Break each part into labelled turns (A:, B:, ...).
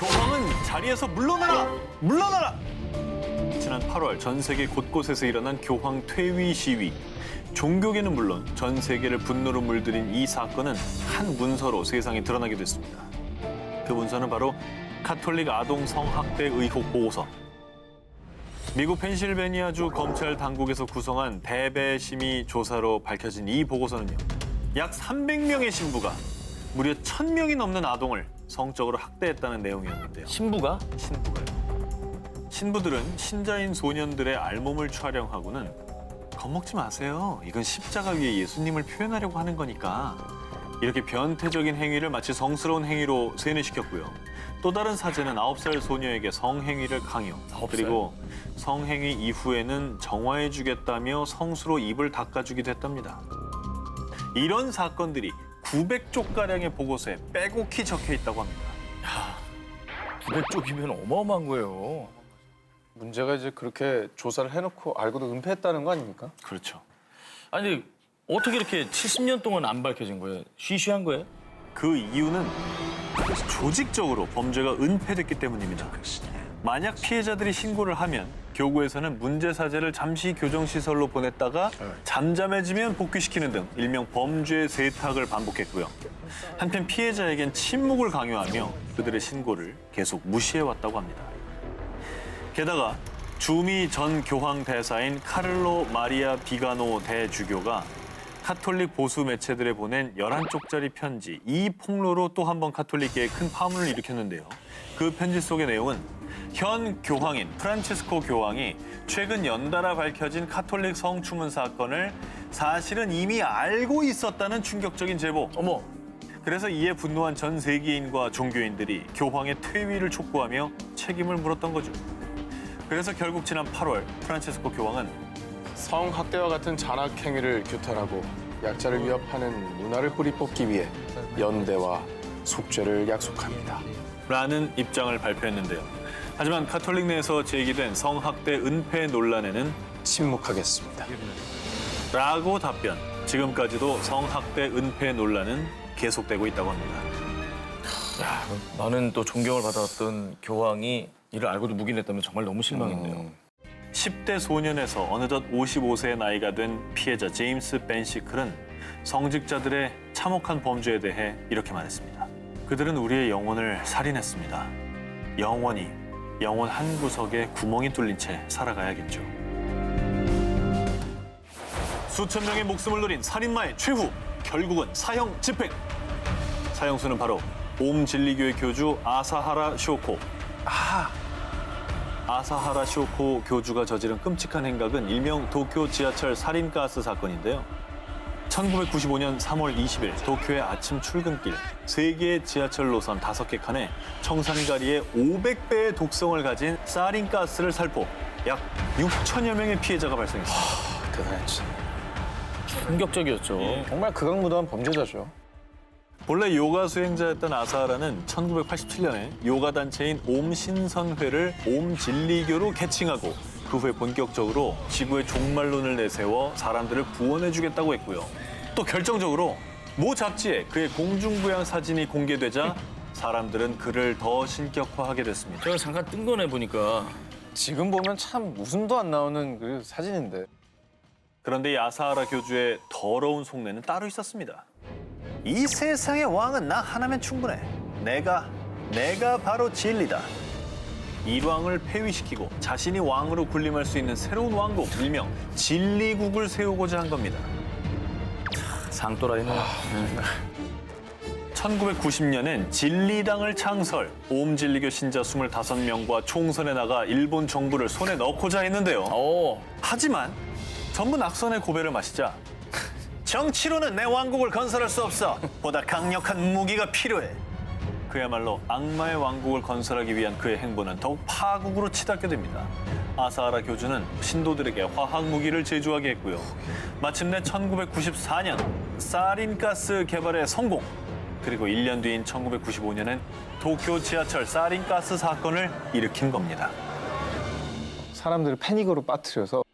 A: 교황은 자리에서 물러나라! 물러나라! 지난 8월 전 세계 곳곳에서 일어난 교황 퇴위 시위. 종교계는 물론 전 세계를 분노로 물들인 이 사건은 한 문서로 세상에 드러나게 됐습니다. 그 문서는 바로 카톨릭 아동 성학대 의혹 보고서. 미국 펜실베니아주 검찰 당국에서 구성한 대배 심의 조사로 밝혀진 이 보고서는요. 약 300명의 신부가 무려 1000명이 넘는 아동을 성적으로 학대했다는 내용이었는데요.
B: 신부가?
A: 신부가요. 신부들은 신자인 소년들의 알몸을 촬영하고는 겁먹지 마세요. 이건 십자가 위에 예수님을 표현하려고 하는 거니까. 이렇게 변태적인 행위를 마치 성스러운 행위로 세뇌시켰고요. 또 다른 사제는 9살 소녀에게 성행위를 강요.
B: 9살?
A: 그리고 성행위 이후에는 정화해주겠다며 성수로 입을 닦아주기도 했답니다. 이런 사건들이 900쪽가량의 보고서에 빼곡히 적혀 있다고 합니다.
B: 900쪽이면 어마어마한 거예요.
C: 문제가 이제 그렇게 조사를 해놓고 알고도 은폐했다는 거 아닙니까?
A: 그렇죠.
B: 아니 어떻게 이렇게 70년 동안 안 밝혀진 거예요? 쉬쉬한 거예요?
A: 그 이유는 조직적으로 범죄가 은폐됐기 때문입니다. 만약 피해자들이 신고를 하면 교구에서는 문제 사제를 잠시 교정시설로 보냈다가 잠잠해지면 복귀시키는 등 일명 범죄 세탁을 반복했고요. 한편 피해자에겐 침묵을 강요하며 그들의 신고를 계속 무시해왔다고 합니다. 게다가 주미 전 교황 대사인 카를로 마리아 비가노 대주교가 카톨릭 보수 매체들에 보낸 11쪽짜리 편지, 이 폭로로 또 한 번 카톨릭계에 큰 파문을 일으켰는데요. 그 편지 속의 내용은 현 교황인 프란치스코 교황이 최근 연달아 밝혀진 카톨릭 성추문 사건을 사실은 이미 알고 있었다는 충격적인 제보.
B: 어머.
A: 그래서 이에 분노한 전 세계인과 종교인들이 교황의 퇴위를 촉구하며 책임을 물었던 거죠. 그래서 결국 지난 8월 프란치스코 교황은
C: 성학대와 같은 잔악 행위를 규탄하고 약자를 위협하는 문화를 뿌리 뽑기 위해 연대와 속죄를 약속합니다.
A: 라는 입장을 발표했는데요. 하지만 카톨릭 내에서 제기된 성학대 은폐 논란에는
C: 침묵하겠습니다.
A: 라고 답변. 지금까지도 성학대 은폐 논란은 계속되고 있다고 합니다.
B: 야, 나는 또 존경을 받았던 교황이 이를 알고도 묵인했다면 정말 너무 실망했네요.
A: 10대 소년에서 어느덧 55세의 나이가 된 피해자 제임스 벤시클은 성직자들의 참혹한 범죄에 대해 이렇게 말했습니다. 그들은 우리의 영혼을 살인했습니다. 영원히 영혼 한 구석에 구멍이 뚫린 채 살아가야겠죠. 수천 명의 목숨을 노린 살인마의 최후, 결국은 사형 집행. 사형수는 바로 옴 진리교의 교주 아사하라 쇼코. 아사하라 쇼코 교주가 저지른 끔찍한 행각은 일명 도쿄 지하철 살인가스 사건인데요. 1995년 3월 20일 도쿄의 아침 출근길 3개의 지하철 노선 5개 칸에 청산가리에 500배의 독성을 가진 사린가스를 살포 약 6천여 명의 피해자가 발생했습니다.
C: 대단했지.
B: 충격적이었죠.
C: 정말 극악무도한 범죄자죠.
A: 본래 요가 수행자였던 아사하라는 1987년에 요가 단체인 옴신선회를 옴진리교로 개칭하고 그 후에 본격적으로 지구의 종말론을 내세워 사람들을 구원해주겠다고 했고요. 또 결정적으로 모 잡지에 그의 공중부양 사진이 공개되자 사람들은 그를 더 신격화하게 됐습니다.
B: 제가 잠깐 뜬 거네 보니까.
C: 지금 보면 참 웃음도 안 나오는 그 사진인데.
A: 그런데 이 아사하라 교주의 더러운 속내는 따로 있었습니다. 이 세상의 왕은 나 하나면 충분해. 내가 바로 진리다. 일왕을 폐위시키고 자신이 왕으로 군림할 수 있는 새로운 왕국, 일명 진리국을 세우고자 한 겁니다.
B: 상또라이네.
A: 1990년엔 진리당을 창설, 옴진리교 신자 25명과 총선에 나가 일본 정부를 손에 넣고자 했는데요. 하지만 전부 낙선의 고배를 마시자 정치로는 내 왕국을 건설할 수 없어. 보다 강력한 무기가 필요해. 그야말로 악마의 왕국을 건설하기 위한 그의 행보는 더욱 파국으로 치닫게 됩니다. 아사하라 교주는 신도들에게 화학 무기를 제조하게 했고요. 마침내 1994년 사린가스 개발에 성공. 그리고 1년 뒤인 1995년엔 도쿄 지하철 사린가스 사건을 일으킨 겁니다.
C: 사람들을 패닉으로 빠뜨려서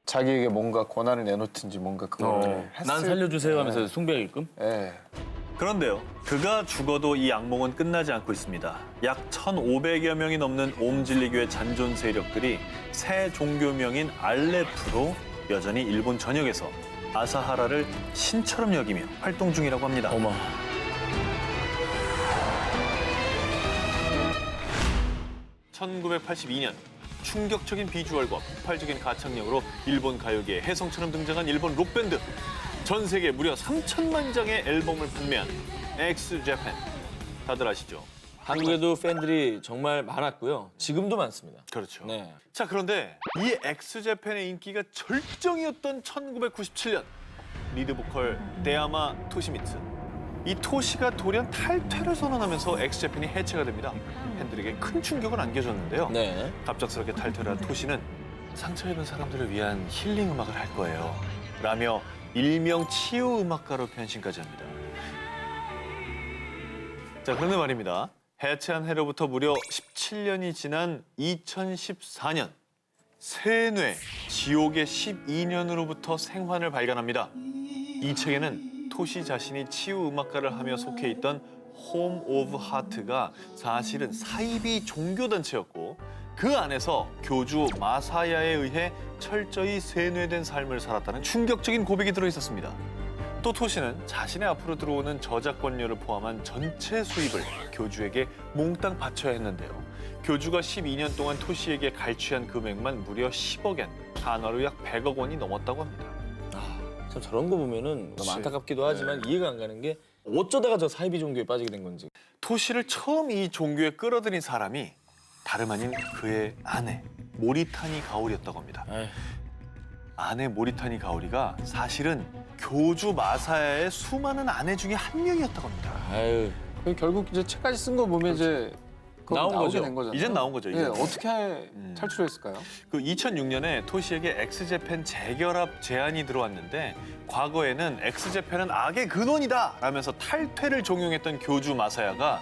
C: 자기에게 뭔가 권한을 내놓든지 뭔가 그걸 했을
B: 난 살려주세요 하면서 숭배하게끔.
C: 예.
A: 그런데요, 그가 죽어도 이 악몽은 끝나지 않고 있습니다. 약 1,500여 명이 넘는 옴진리교의 잔존 세력들이 새 종교명인 알레프로 여전히 일본 전역에서 아사하라를 신처럼 여기며 활동 중이라고 합니다.
B: 어머.
A: 1982년 충격적인 비주얼과 폭발적인 가창력으로 일본 가요계의 혜성처럼 등장한 일본 록밴드. 전 세계 무려 3천만 장의 앨범을 판매한 엑스제팬. 다들 아시죠?
B: 한국에도 팬들이 정말 많았고요. 지금도 많습니다.
A: 그렇죠.
B: 네.
A: 자, 그런데 이 엑스제팬의 인기가 절정이었던 1997년 리드 보컬 데야마 토시미츠. 이 토시가 돌연 탈퇴를 선언하면서 엑스제팬이 해체가 됩니다. 팬들에게 큰 충격을 안겨줬는데요.
B: 네.
A: 갑작스럽게 탈퇴를 한 토시는 상처 입은 사람들을 위한 힐링 음악을 할 거예요. 라며 일명 치유 음악가로 변신까지 합니다. 자, 그런데 말입니다. 해체한 해로부터 무려 17년이 지난 2014년 세뇌 지옥의 12년으로부터 생환을 발견합니다. 이 책에는 토시 자신이 치유 음악가를 하며 속해 있던 홈 오브 하트가 사실은 사이비 종교단체였고 그 안에서 교주 마사야에 의해 철저히 세뇌된 삶을 살았다는 충격적인 고백이 들어있었습니다. 또 토시는 자신의 앞으로 들어오는 저작권료를 포함한 전체 수입을 교주에게 몽땅 바쳐야 했는데요. 교주가 12년 동안 토시에게 갈취한 금액만 무려 10억 엔, 단화로 약 100억 원이 넘었다고 합니다.
B: 참 저런 거 보면은 너무
C: 그치.
B: 안타깝기도 하지만 이해가 안 가는 게 어쩌다가 저 사이비 종교에 빠지게 된 건지.
A: 토시를 처음 이 종교에 끌어들인 사람이 다름 아닌 그의 아내 모리타니 가오리였다고 합니다.
B: 에이.
A: 아내 모리타니 가오리가 사실은 교주 마사야의 수많은 아내 중에 한 명이었다고 합니다.
B: 아유.
C: 결국 이제 책까지 쓴 거 보면 이제 그거
B: 나온
C: 나오게
B: 거죠.
C: 된 거잖아요.
A: 이젠 나온 거죠.
C: 예,
A: 이제.
C: 어떻게 탈출했을까요?
A: 그 2006년에 토시에게 엑스제팬 재결합 제안이 들어왔는데 과거에는 엑스제팬은 악의 근원이다 라면서 탈퇴를 종용했던 교주 마사야가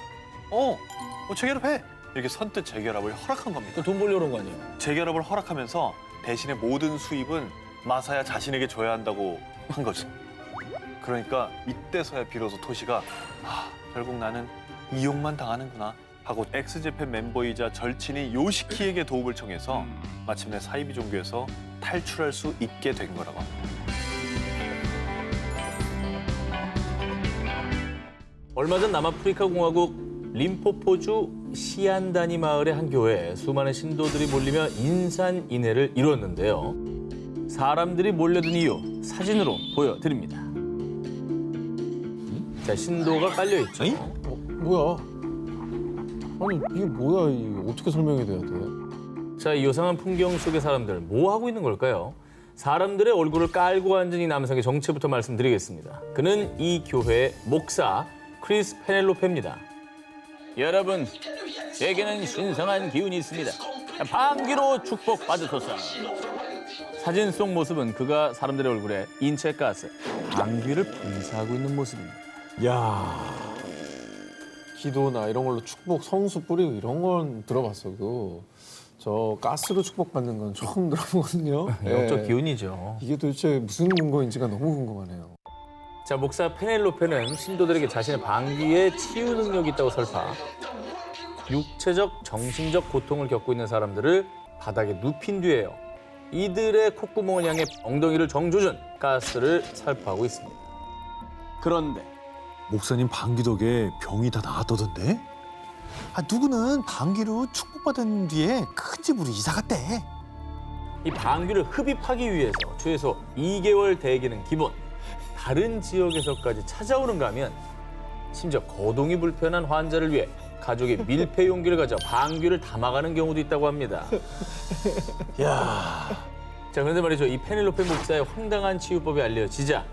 A: 재결합해 이렇게 선뜻 재결합을 허락한 겁니다.
B: 돈 벌려는 거 아니에요?
A: 재결합을 허락하면서 대신에 모든 수입은 마사야 자신에게 줘야 한다고 한 거죠. 그러니까 이때서야 비로소 토시가 결국 나는 이용만 당하는구나 하고 엑스제팬 멤버이자 절친인 요시키에게 도움을 청해서 마침내 사이비 종교에서 탈출할 수 있게 된 거라고 합니다.
B: 얼마 전 남아프리카 공화국 림포포주 시안다니 마을의 한 교회에 수많은 신도들이 몰리며 인산인해를 이뤘는데요. 사람들이 몰려든 이유 사진으로 보여드립니다. 자, 신도가 깔려 있죠.
C: 뭐야? 아니 이게 뭐야? 이게 어떻게 설명이 돼야 돼?
B: 자, 이 요상한 풍경 속의 사람들 뭐 하고 있는 걸까요? 사람들의 얼굴을 깔고 앉은 이 남성의 정체부터 말씀드리겠습니다. 그는 이 교회의 목사 크리스 페넬로페입니다. 여러분, 제게는 신성한 기운이 있습니다. 방귀로 축복받으소서. 사진 속 모습은 그가 사람들의 얼굴에 인체가스, 방귀를 분사하고 있는 모습입니다.
C: 야, 기도나 이런 걸로 축복 성수 뿌리고 이런 건 들어봤어도 저 가스로 축복받는 건 처음 들어보거든요.
B: 영적
C: 예.
B: 기운이죠.
C: 이게 도대체 무슨 근거인지가 너무 궁금하네요.
B: 자, 목사 페넬로페는 신도들에게 자신의 방귀에 치유 능력이 있다고 설파. 육체적, 정신적 고통을 겪고 있는 사람들을 바닥에 눕힌 뒤에요. 이들의 콧구멍을 향해 엉덩이를 정조준 가스를 살포하고 있습니다. 그런데
D: 목사님 방귀 덕에 병이 다 나았다던데? 누구는 방귀로 축복받은 뒤에 큰 집으로 이사 갔대.
B: 이 방귀를 흡입하기 위해서 최소 2개월 대기는 기본. 다른 지역에서까지 찾아오는가 하면 심지어 거동이 불편한 환자를 위해 가족이 밀폐 용기를 가져 방귀를 담아가는 경우도 있다고 합니다. 자, 그런데 말이죠. 이 페넬로페 목사의 황당한 치유법이 알려지자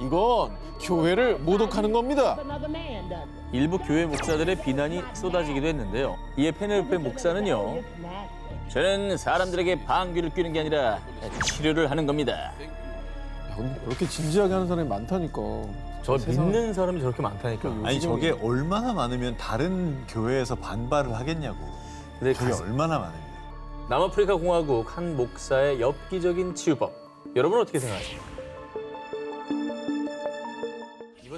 C: 이건 교회를 모독하는 겁니다.
B: 일부 교회 목사들의 비난이 쏟아지기도 했는데요. 이에 페넬로페 목사는요. 저는 사람들에게 방귀를 뀌는 게 아니라 치료를 하는 겁니다.
C: 야, 근데 그렇게 진지하게 하는 사람이 많다니까.
B: 저 믿는 사람이 저렇게 많다니까.
D: 아니 저게 얼마나 많으면 다른 교회에서 반발을 하겠냐고.
B: 근데
D: 저게 얼마나 많으면.
B: 남아프리카 공화국 한 목사의 엽기적인 치유법. 여러분 어떻게 생각하십니까?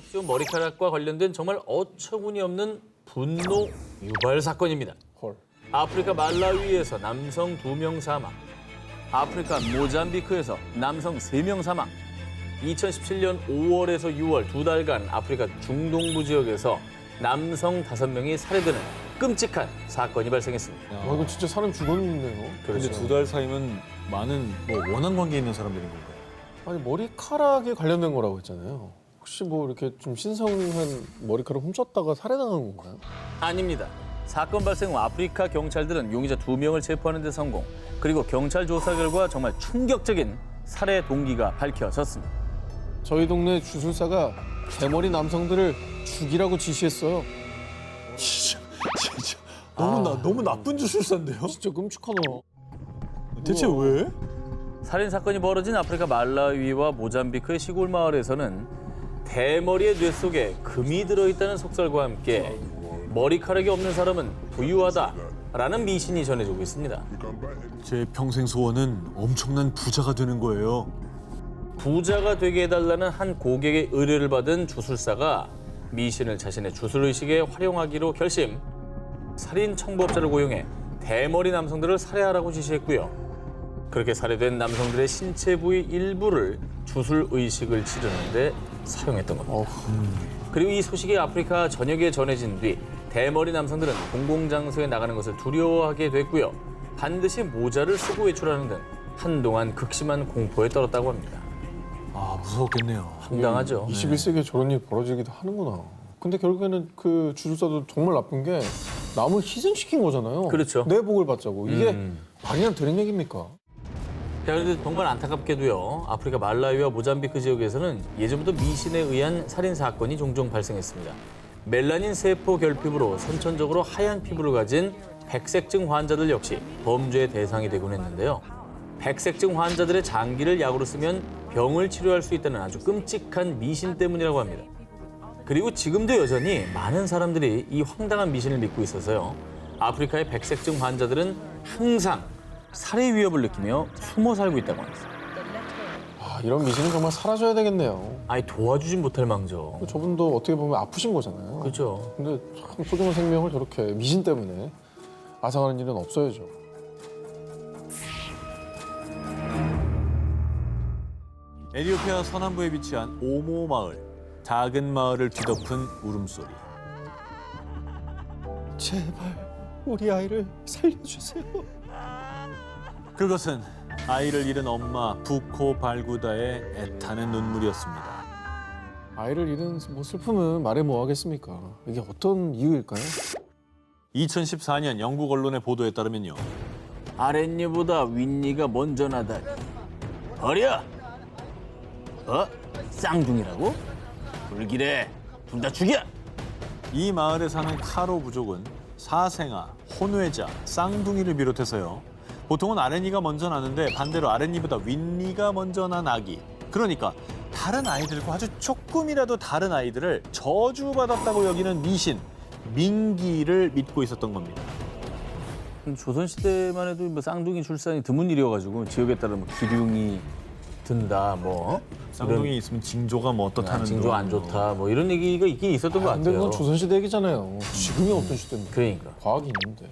B: 자극적 머리카락과 관련된 정말 어처구니없는 분노 유발 사건입니다.
C: 헐.
B: 아프리카 말라위에서 남성 2명 사망, 아프리카 모잠비크에서 남성 3명 사망, 2017년 5월에서 6월 2달간 아프리카 중동부 지역에서 남성 5명이 살해되는 끔찍한 사건이 발생했습니다.
C: 와, 이거 진짜 사람 죽었네요.
D: 근데
B: 그렇죠.
D: 2달 사이면 많은 뭐 원한 관계에 있는 사람들인 건가요?
C: 아니 머리카락에 관련된 거라고 했잖아요. 혹시 뭐 이렇게 좀 신성한 머리카락 훔쳤다가 살해당한 건가요?
B: 아닙니다. 사건 발생 후 아프리카 경찰들은 용의자 2명을 체포하는 데 성공. 그리고 경찰 조사 결과 정말 충격적인 살해 동기가 밝혀졌습니다.
C: 저희 동네 주술사가 대머리 남성들을 죽이라고 지시했어요.
D: 진짜 너무 나쁜 주술사인데요?
C: 진짜 끔찍하다.
D: 대체 왜?
B: 살인 사건이 벌어진 아프리카 말라위와 모잠비크의 시골 마을에서는 대머리의 뇌 속에 금이 들어있다는 속설과 함께 머리카락이 없는 사람은 부유하다라는 미신이 전해지고 있습니다.
D: 제 평생 소원은 엄청난 부자가 되는 거예요.
B: 부자가 되게 해달라는 한 고객의 의뢰를 받은 주술사가 미신을 자신의 주술의식에 활용하기로 결심. 살인 청부업자를 고용해 대머리 남성들을 살해하라고 지시했고요. 그렇게 살해된 남성들의 신체 부위 일부를 주술의식을 치르는데 사용했던 겁니다. 그리고 이 소식이 아프리카 전역에 전해진 뒤 대머리 남성들은 공공장소에 나가는 것을 두려워하게 됐고요. 반드시 모자를 쓰고 외출하는 등 한동안 극심한 공포에 떨었다고 합니다.
D: 아, 무서웠겠네요.
B: 황당하죠.
C: 21세기에 저런 일이 벌어지기도 하는구나. 근데 결국에는 그 주술사도 정말 나쁜 게 남을 희생시킨 거잖아요.
B: 그렇죠.
C: 내 복을 받자고. 이게 말이나 되는 얘기입니까?
B: 자, 그런데 정말 안타깝게도요. 아프리카 말라위와 모잠비크 지역에서는 예전부터 미신에 의한 살인 사건이 종종 발생했습니다. 멜라닌 세포 결핍으로 선천적으로 하얀 피부를 가진 백색증 환자들 역시 범죄의 대상이 되곤 했는데요. 백색증 환자들의 장기를 약으로 쓰면 병을 치료할 수 있다는 아주 끔찍한 미신 때문이라고 합니다. 그리고 지금도 여전히 많은 사람들이 이 황당한 미신을 믿고 있어서요. 아프리카의 백색증 환자들은 항상 살해 위협을 느끼며 숨어 살고 있다고 합니다.
C: 아, 이런 미신은 정말 사라져야 되겠네요.
B: 아예 도와주진 못할 망정.
C: 저분도 어떻게 보면 아프신 거잖아요.
B: 그렇죠.
C: 근데 참 소중한 생명을 저렇게 미신 때문에 앗아가는 일은 없어야죠.
D: 에티오피아 서남부에 위치한 오모 마을. 작은 마을을 뒤덮은 울음소리.
C: 제발 우리 아이를 살려주세요.
D: 그것은 아이를 잃은 엄마 부코 발구다의 애타는 눈물이었습니다.
C: 아이를 잃은 뭐 슬픔은 말해 뭐 하겠습니까? 이게 어떤 이유일까요?
D: 2014년 영국 언론의 보도에 따르면요.
B: 아랫니보다 윗니가 먼저 나다니. 버려! 쌍둥이라고? 불길해. 둘 다 죽여!
D: 이 마을에 사는 카로 부족은 사생아, 혼외자, 쌍둥이를 비롯해서요. 보통은 아랫니가 먼저 나는데 반대로 아랫니보다 윗니가 먼저 난 아기. 그러니까 다른 아이들과 아주 조금이라도 다른 아이들을 저주받았다고 여기는 미신, 민기를 믿고 있었던 겁니다.
B: 조선시대만 해도 뭐 쌍둥이 출산이 드문 일이어가지고 지역에 따라 뭐 기륭이 든다, 뭐.
D: 쌍둥이 있으면 징조가 뭐 어떻다는
B: 징조 안
D: 둥.
B: 좋다, 뭐 이런 얘기가 있긴 있었던 것
C: 근데
B: 같아요.
C: 그건 조선시대 얘기잖아요. 지금이 어떤 시대입니까?
B: 그러니까.
C: 과학이 있는데.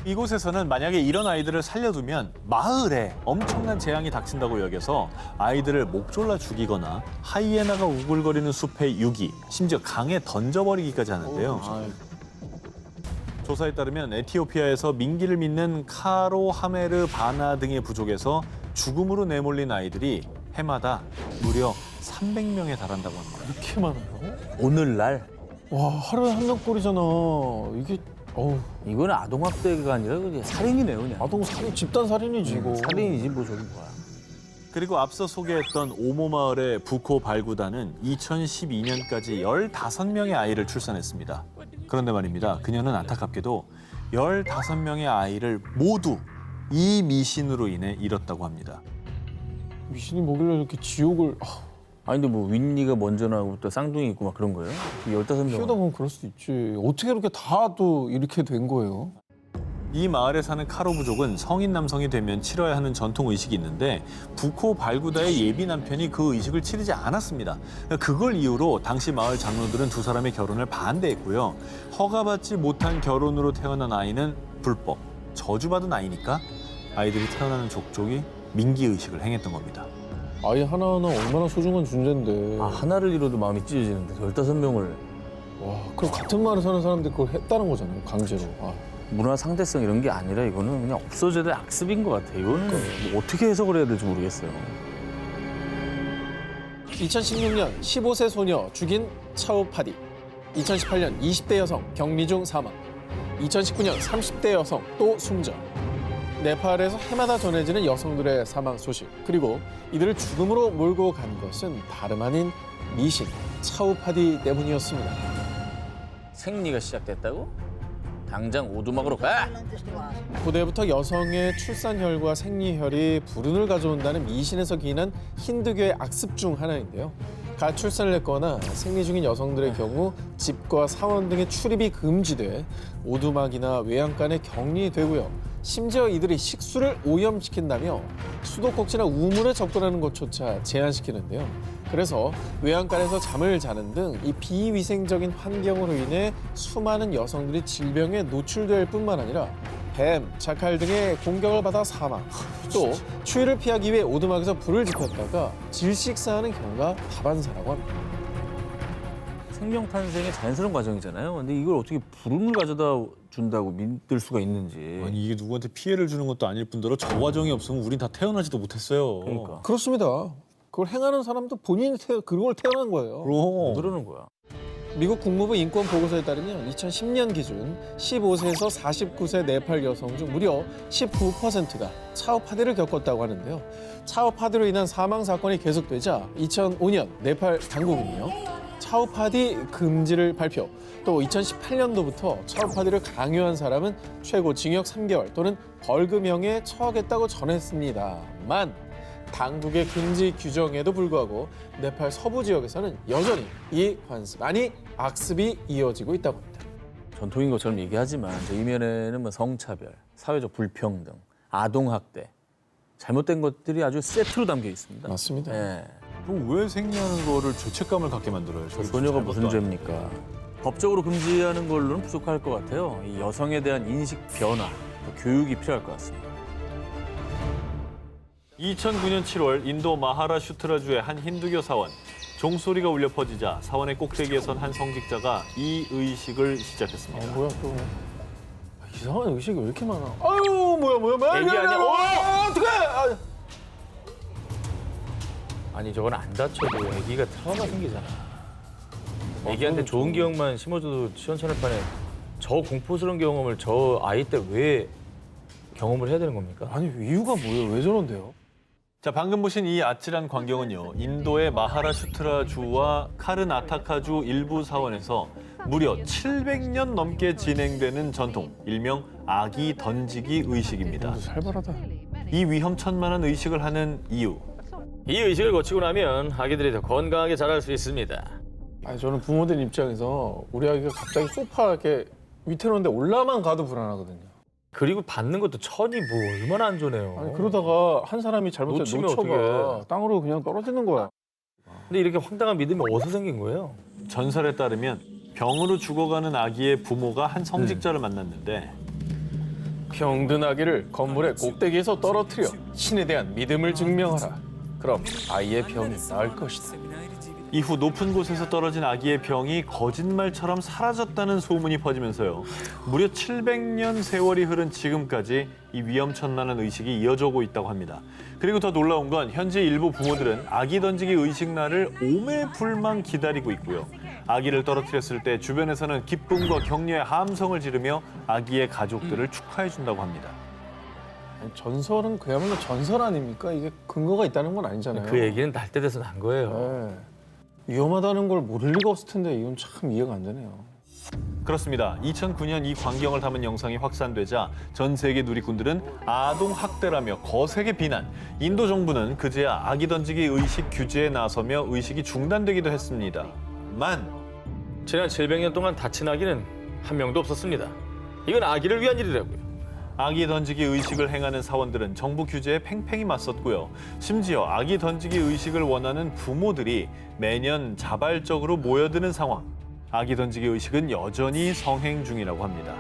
D: 이곳에서는 만약에 이런 아이들을 살려두면 마을에 엄청난 재앙이 닥친다고 여겨서 아이들을 목 졸라 죽이거나 하이에나가 우글거리는 숲에 유기, 심지어 강에 던져버리기까지 하는데요. 조사에 따르면 에티오피아에서 민기를 믿는 카로 하메르 바나 등의 부족에서 죽음으로 내몰린 아이들이 해마다 무려 300명에 달한다고 합니다.
C: 이렇게 많아요?
B: 오늘날
C: 와, 하루에 한 명꼴이잖아. 이게
B: 이건 아동학대가 아니라 그냥 살인이네요, 그냥.
C: 아동 살인, 집단 살인이지 이거.
B: 살인이지 뭐 저기 뭐야.
D: 그리고 앞서 소개했던 오모 마을의 부코 발구다는 2012년까지 15명의 아이를 출산했습니다. 그런데 말입니다. 그녀는 안타깝게도 15명의 아이를 모두 이 미신으로 인해 잃었다고 합니다.
C: 미신이 뭐길래 이렇게 지옥을
B: 아니 근데 뭐 윗니가 먼저 나고 또 쌍둥이 있고 막 그런 거예요? 15명.
C: 키우다 보면 그럴 수도 있지. 어떻게 이렇게 다 또 이렇게 된 거예요?
D: 이 마을에 사는 카로 부족은 성인 남성이 되면 치러야 하는 전통 의식이 있는데 부코 발구다의 예비 남편이 그 의식을 치르지 않았습니다. 그걸 이유로 당시 마을 장로들은 두 사람의 결혼을 반대했고요. 허가받지 못한 결혼으로 태어난 아이는 불법, 저주받은 아이니까 아이들이 태어나는 족족이 민기 의식을 행했던 겁니다.
C: 아이 하나하나 얼마나 소중한 존재인데.
B: 아, 하나를 잃어도 마음이 찢어지는데 15명을.
C: 와, 그럼 같은 마을에 사는 사람들이 그걸 했다는 거잖아요, 강제로. 아.
B: 문화 상대성 이런 게 아니라 이거는 그냥 없어져야 될 악습인 것 같아요. 이거는 뭐 어떻게 해석을 해야 될지 모르겠어요.
C: 2016년 15세 소녀 죽인 차우파디. 2018년 20대 여성 격리 중 사망. 2019년 30대 여성 또 숨져. 네팔에서 해마다 전해지는 여성들의 사망 소식. 그리고 이들을 죽음으로 몰고 간 것은 다름 아닌 미신 차우파디 때문이었습니다.
B: 생리가 시작됐다고? 당장 오두막으로 가!
C: 고대부터 여성의 출산혈과 생리혈이 불운을 가져온다는 미신에서 기인한 힌두교의 악습 중 하나인데요. 가출산을 했거나 생리 중인 여성들의 경우 집과 사원 등의 출입이 금지돼 오두막이나 외양간에 격리되고요. 심지어 이들이 식수를 오염시킨다며 수도꼭지나 우물에 접근하는 것조차 제한시키는데요. 그래서 외양간에서 잠을 자는 등 이 비위생적인 환경으로 인해 수많은 여성들이 질병에 노출될 뿐만 아니라 뱀, 자칼 등의 공격을 받아 사망. 또 추위를 피하기 위해 오두막에서 불을 지폈다가 질식사하는 경우가 다반사라고 합니다.
B: 생명 탄생의 자연스러운 과정이잖아요. 근데 이걸 어떻게 불운을 가져다 준다고 믿을 수가 있는지.
D: 아니 이게 누구한테 피해를 주는 것도 아닐 뿐더러 저 과정이 없으면 우린 다 태어나지도 못했어요.
B: 그러니까.
C: 그렇습니다. 그걸 행하는 사람도 본인이 그걸 태어난 거예요.
B: 왜
D: 그럼.
B: 그러는 거야?
C: 미국 국무부 인권 보고서에 따르면 2010년 기준 15세에서 49세 네팔 여성 중 무려 19%가 차우파디를 겪었다고 하는데요. 차우파디로 인한 사망 사건이 계속되자 2005년 네팔 당국은요. 차우파디 금지를 발표. 또 2018년도부터 차우파디를 강요한 사람은 최고 징역 3개월 또는 벌금형에 처하겠다고 전했습니다만 당국의 금지 규정에도 불구하고 네팔 서부 지역에서는 여전히 이 관습, 아니 악습이 이어지고 있다고 합니다.
B: 전통인 것처럼 얘기하지만 저 이면에는 뭐 성차별, 사회적 불평등, 아동학대, 잘못된 것들이 아주 세트로 담겨 있습니다.
C: 맞습니다.
B: 예.
D: 그럼 왜 생리하는 거를 죄책감을 갖게 만들어요?
B: 저 소녀가 무슨 죄입니까? 법적으로 금지하는 걸로는 부족할 것 같아요. 이 여성에 대한 인식 변화, 또 교육이 필요할 것 같습니다.
A: 2009년 7월 인도 마하라슈트라주의 한 힌두교 사원. 종소리가 울려 퍼지자 사원의 꼭대기에 선 한 성직자가 이 의식을 시작했습니다.
C: 뭐야 또 이상한 의식이 왜 이렇게 많아? 아유 뭐야
B: 애기 아니야?
C: 어떡해! 아,
B: 아니 저건 안 다쳐도 애기가 트라우마 생기잖아. 애기한테 좋은 기억만 심어줘도 시원찮을 판에 저 공포스러운 경험을 저 아이 때 왜 경험을 해야 되는 겁니까?
C: 아니 이유가 뭐예요? 왜 저런데요?
A: 자, 방금 보신 이 아찔한 광경은요. 인도의 마하라슈트라주와 카르나타카주 일부 사원에서 무려 700년 넘게 진행되는 전통, 일명 아기 던지기 의식입니다.
C: 살벌하다.
A: 이 위험천만한 의식을 하는 이유.
B: 이 의식을 거치고 나면 아기들이 더 건강하게 자랄 수 있습니다.
C: 아니 저는 부모들 입장에서 우리 아기가 갑자기 소파 이렇게 위태 놓는데 올라만 가도 불안하거든요.
B: 그리고 받는 것도 천이 뭐 얼마나 안 좋네요.
C: 아니 그러다가 한 사람이 잘못해서
B: 놓치면
C: 놓쳐봐
B: 어떡해.
C: 땅으로 그냥 떨어지는 거야.
B: 근데 이렇게 황당한 믿음이 어디서 생긴 거예요?
A: 전설에 따르면 병으로 죽어가는 아기의 부모가 한 성직자를 만났는데
C: 병든 아기를 건물의 꼭대기에서 떨어뜨려 신에 대한 믿음을 증명하라. 그럼 아이의 병이 나을 것이다.
A: 이후 높은 곳에서 떨어진 아기의 병이 거짓말처럼 사라졌다는 소문이 퍼지면서요. 무려 700년 세월이 흐른 지금까지 이 위험천만한 의식이 이어져 오고 있다고 합니다. 그리고 더 놀라운 건 현재 일부 부모들은 아기 던지기 의식 날을 오매불망 기다리고 있고요. 아기를 떨어뜨렸을 때 주변에서는 기쁨과 격려의 함성을 지르며 아기의 가족들을 축하해 준다고 합니다.
C: 아니, 전설은 그야말로 전설 아닙니까? 이게 근거가 있다는 건 아니잖아요.
B: 그 얘기는 날 때 돼서 난 거예요.
C: 네. 위험하다는 걸 모를 리가 없을 텐데 이건 참 이해가 안 되네요.
A: 그렇습니다. 2009년 이 광경을 담은 영상이 확산되자 전 세계 누리꾼들은 아동 학대라며 거세게 비난. 인도 정부는 그제야 아기 던지기 의식 규제에 나서며 의식이 중단되기도 했습니다.
B: 지난 700년 동안 다친 아기는 한 명도 없었습니다. 이건 아기를 위한 일이라고요.
A: 아기 던지기 의식을 행하는 사원들은 정부 규제에 팽팽히 맞섰고요. 심지어 아기 던지기 의식을 원하는 부모들이 매년 자발적으로 모여드는 상황. 아기 던지기 의식은 여전히 성행 중이라고 합니다.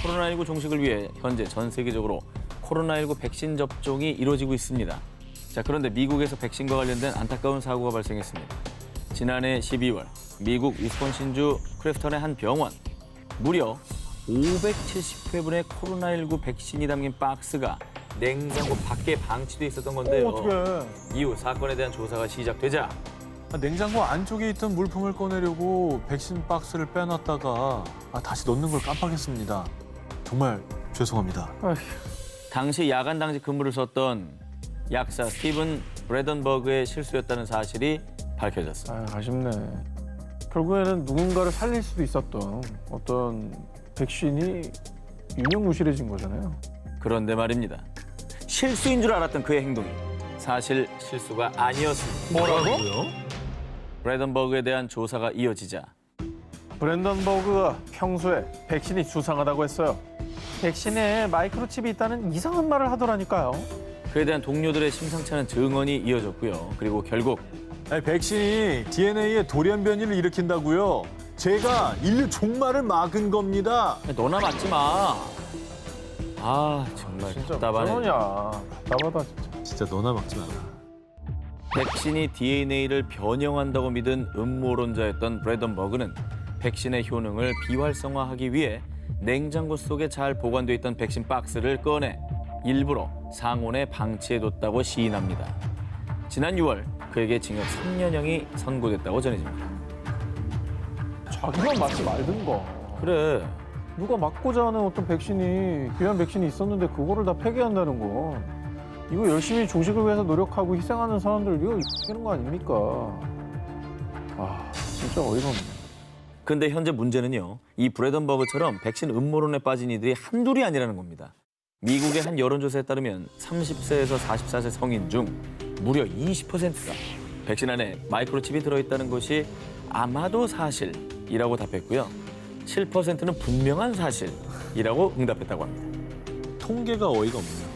B: 코로나19 종식을 위해 현재 전 세계적으로 코로나19 백신 접종이 이루어지고 있습니다. 자, 그런데 미국에서 백신과 관련된 안타까운 사고가 발생했습니다. 지난해 12월 미국 위스콘신주 크래프턴의 한 병원, 무려 570회분의 코로나19 백신이 담긴 박스가 냉장고 밖에 방치돼 있었던 건데요. 이후 사건에 대한 조사가 시작되자
D: 냉장고 안쪽에 있던 물품을 꺼내려고 백신 박스를 빼놨다가 다시 넣는 걸 깜빡했습니다. 정말 죄송합니다.
B: 당시 야간 당직 근무를 썼던 약사 스티븐 브래던버그의 실수였다는 사실이 밝혀졌습니다.
C: 아쉽네. 결국에는 누군가를 살릴 수도 있었던 어떤 백신이 유명무실해진 거잖아요.
B: 그런데 말입니다. 실수인 줄 알았던 그의 행동이 사실 실수가 아니었습니다.
C: 뭐라고요?
B: 브래던버그에 대한 조사가 이어지자
C: 브랜던 버그가 평소에 백신이 수상하다고 했어요. 백신에 마이크로칩이 있다는 이상한 말을 하더라니까요.
B: 그에 대한 동료들의 심상치 않은 증언이 이어졌고요. 그리고 결국
D: 백신이 DNA의 돌연 변이를 일으킨다고요? 제가 인류 종말을 막은 겁니다.
B: 너나 맞지 마. 아 정말 답답하네.
C: 그러냐. 답답하다 진짜.
D: 진짜 너나 막지 마라.
B: 백신이 DNA를 변형한다고 믿은 음모론자였던 브래던버그는 백신의 효능을 비활성화하기 위해 냉장고 속에 잘 보관돼 있던 백신 박스를 꺼내 일부러 상온에 방치해뒀다고 시인합니다. 지난 6월 그에게 징역 3년형이 선고됐다고 전해집니다.
C: 자기만 맞지 말든가.
B: 그래,
C: 누가 맞고자 하는 어떤 백신이 귀한 백신이 있었는데 그거를 다 폐기한다는 거. 이거 열심히 종식을 위해서 노력하고 희생하는 사람들 이거 되는 거 아닙니까? 아 진짜 어이가 없네.
B: 근데 현재 문제는요. 이 브래던버그처럼 백신 음모론에 빠진 이들이 한둘이 아니라는 겁니다. 미국의 한 여론조사에 따르면 30세에서 44세 성인 중 무려 20%가 백신 안에 마이크로칩이 들어있다는 것이 아마도 사실이라고 답했고요. 7%는 분명한 사실이라고 응답했다고 합니다.
D: 통계가 어이가 없네요.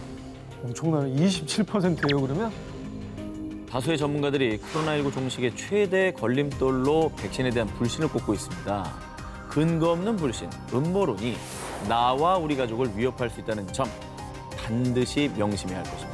C: 엄청나네. 27%예요 그러면?
B: 다수의 전문가들이 코로나19 종식의 최대 걸림돌로 백신에 대한 불신을 꼽고 있습니다. 근거 없는 불신, 음모론이 나와 우리 가족을 위협할 수 있다는 점 반드시 명심해야 할 것입니다.